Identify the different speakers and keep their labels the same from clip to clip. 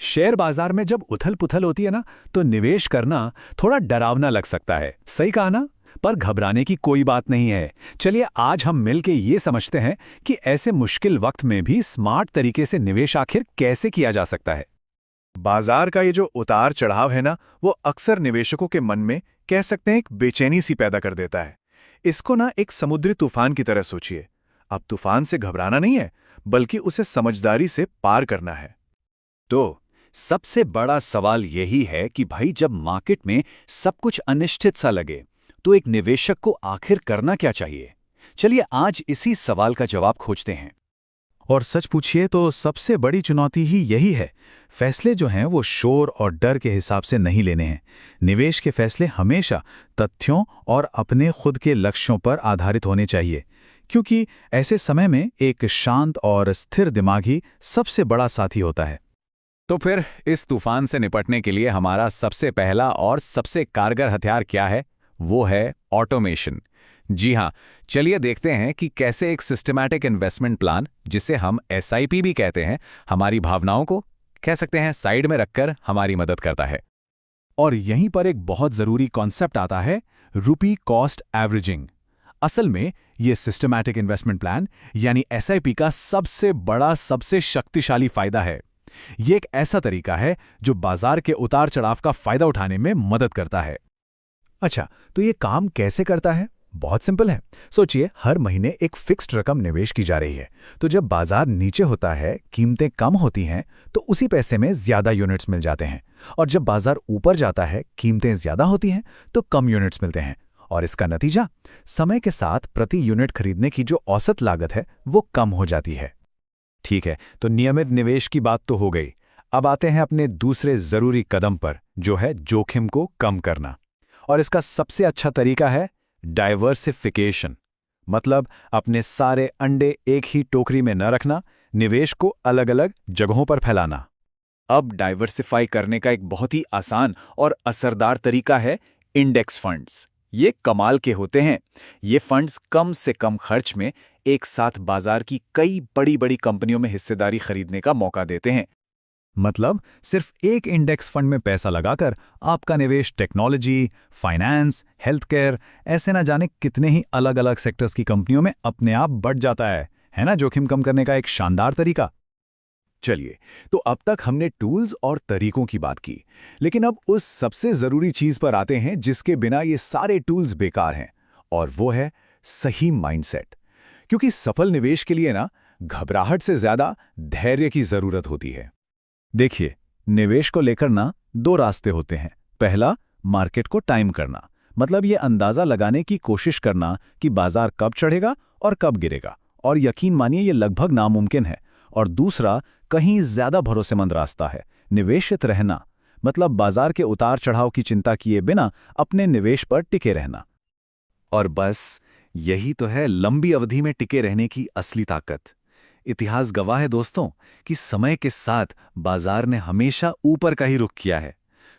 Speaker 1: Share बाजार में जब उथल-पुथल होती है ना, तो निवेश करना थोड़ा डरावना लग सकता है। सही कहा ना? पर घबराने की कोई बात नहीं है। चलिए आज हम मिलके ये समझते हैं कि ऐसे मुश्किल वक्त में भी स्मार्ट तरीके से निवेश आखिर कैसे किया जा सकता है।
Speaker 2: बाजार का ये जो उतार चढ़ाव है ना, वो अक्सर निवेशकों के मन में कह सकते हैं एक बेचैनी सी पैदा कर देता है। इसको ना एक समुद्री तूफान की तरह सोचिए। अब तूफान से घबराना नहीं है, बल्कि उसे समझदारी से पार करना है।
Speaker 1: तो सबसे बड़ा सवाल यही है कि भाई जब मार्केट में सब कुछ अनिश्चित सा लगे, तो एक निवेशक को आखिर करना क्या चाहिए? चलिए आज इसी सवाल का जवाब खोजते हैं।
Speaker 3: और सच पूछिए तो सबसे बड़ी चुनौती ही यही है। फैसले जो हैं वो शोर और डर के हिसाब से नहीं लेने हैं। निवेश के फैसले हमेशा तथ्यों और अपने खुद के लक्ष्यों पर आधारित होने चाहिए, क्योंकि ऐसे समय में एक शांत और स्थिर दिमाग ही सबसे बड़ा साथी होता है।
Speaker 1: तो फिर इस तूफान से निपटने के लिए हमारा सबसे पहला और सबसे कारगर हथियार क्या है? वो है ऑटोमेशन। जी हाँ, चलिए देखते हैं कि कैसे एक सिस्टमैटिक इन्वेस्टमेंट प्लान, जिसे हम एसआईपी भी कहते हैं, हमारी भावनाओं को कह सकते हैं साइड में रखकर हमारी मदद करता है। और यहीं पर एक बहुत जरूरी कॉन्सेप्ट आता है, रुपी कॉस्ट एवरेजिंग। असल में ये सिस्टमैटिक इन्वेस्टमेंट प्लान यानी एसआईपी का सबसे बड़ा, सबसे शक्तिशाली फायदा है। ये एक ऐसा तरीका है जो बाजार के उतार चढ़ाव का फायदा उठाने में मदद करता है। अच्छा, तो ये काम कैसे करता है? बहुत सिंपल है। सोचिए, हर महीने एक फिक्स्ड रकम निवेश की जा रही है। तो जब बाजार नीचे होता है, कीमतें कम होती हैं, तो उसी पैसे में ज्यादा यूनिट्स मिल जाते हैं। और जब बाजार ऊपर जाता है, कीमतें ज्यादा होती हैं, तो कम यूनिट्स मिलते हैं। और इसका नतीजा, समय के साथ प्रति यूनिट खरीदने की जो औसत लागत है, वो कम हो जाती है। ठीक है, तो नियमित निवेश की बात तो हो गई। अब आते हैं अपने दूसरे जरूरी कदम पर, जो है जोखिम को कम करना। और इसका सबसे अच्छा तरीका है डाइवर्सिफिकेशन। मतलब अपने सारे अंडे एक ही टोकरी में न रखना, निवेश को अलग अलग जगहों पर फैलाना। अब डाइवर्सिफाई करने का एक बहुत ही आसान और असरदार तरीका है इंडेक्स फंड्स। ये कमाल के होते हैं। ये फंड्स कम से कम खर्च में एक साथ बाजार की कई बड़ी बड़ी कंपनियों में हिस्सेदारी खरीदने का मौका देते हैं। मतलब सिर्फ एक इंडेक्स फंड में पैसा लगाकर आपका निवेश टेक्नोलॉजी, फाइनेंस, हेल्थ केयर, ऐसे ना जाने कितने ही अलग अलग सेक्टर्स की कंपनियों में अपने आप बढ़ जाता है ना? जोखिम कम करने का एक शानदार तरीका। चलिए, तो अब तक हमने टूल्स और तरीकों की बात की, लेकिन अब उस सबसे जरूरी चीज पर आते हैं जिसके बिना ये सारे टूल्स बेकार हैं, और वो है सही माइंडसेट। क्योंकि सफल निवेश के लिए ना घबराहट से ज्यादा धैर्य की जरूरत होती है। देखिए, निवेश को लेकर ना दो रास्ते होते हैं। पहला, मार्केट को टाइम करना, मतलब ये अंदाजा लगाने की कोशिश करना कि बाजार कब चढ़ेगा और कब गिरेगा, और यकीन मानिए ये लगभग नामुमकिन है। और दूसरा, कहीं ज्यादा भरोसेमंद रास्ता है, निवेशित रहना, मतलब बाजार के उतार चढ़ाव की चिंता किए बिना अपने निवेश पर टिके रहना। और बस यही तो है लंबी अवधि में टिके रहने की असली ताकत। इतिहास गवाह है दोस्तों कि समय के साथ बाजार ने हमेशा ऊपर का ही रुख किया है।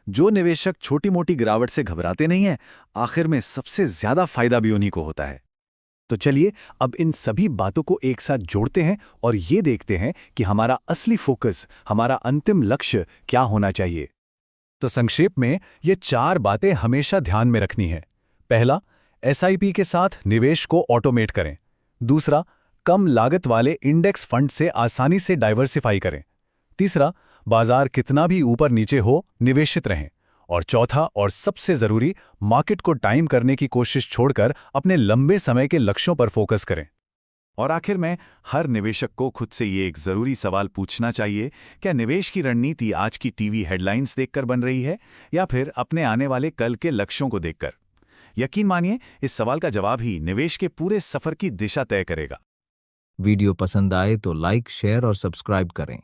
Speaker 1: जो निवेशक छोटी मोटी गिरावट से घबराते नहीं हैं, आखिर में सबसे ज्यादा फायदा भी उन्हीं को होता है। तो चलिए अब इन सभी बातों को एक साथ जोड़ते हैं और ये देखते हैं कि हमारा असली फोकस, हमारा अंतिम लक्ष्य क्या होना चाहिए। तो संक्षेप में ये 4 बातें हमेशा ध्यान में रखनी है। पहला, एसआईपी के साथ निवेश को ऑटोमेट करें। दूसरा, कम लागत वाले इंडेक्स फंड से आसानी से डाइवर्सिफाई करें। तीसरा, बाजार कितना भी ऊपर नीचे हो, निवेशित रहें। और चौथा और सबसे जरूरी, मार्केट को टाइम करने की कोशिश छोड़कर अपने लंबे समय के लक्ष्यों पर फोकस करें। और आखिर में हर निवेशक को खुद से ये एक जरूरी सवाल पूछना चाहिए, क्या निवेश की रणनीति आज की टीवी हेडलाइंस देखकर बन रही है या फिर अपने आने वाले कल के लक्ष्यों को देखकर? यकीन मानिए, इस सवाल का जवाब ही निवेश के पूरे सफर की दिशा तय करेगा।
Speaker 4: वीडियो पसंद आए तो लाइक, शेयर और सब्सक्राइब करें।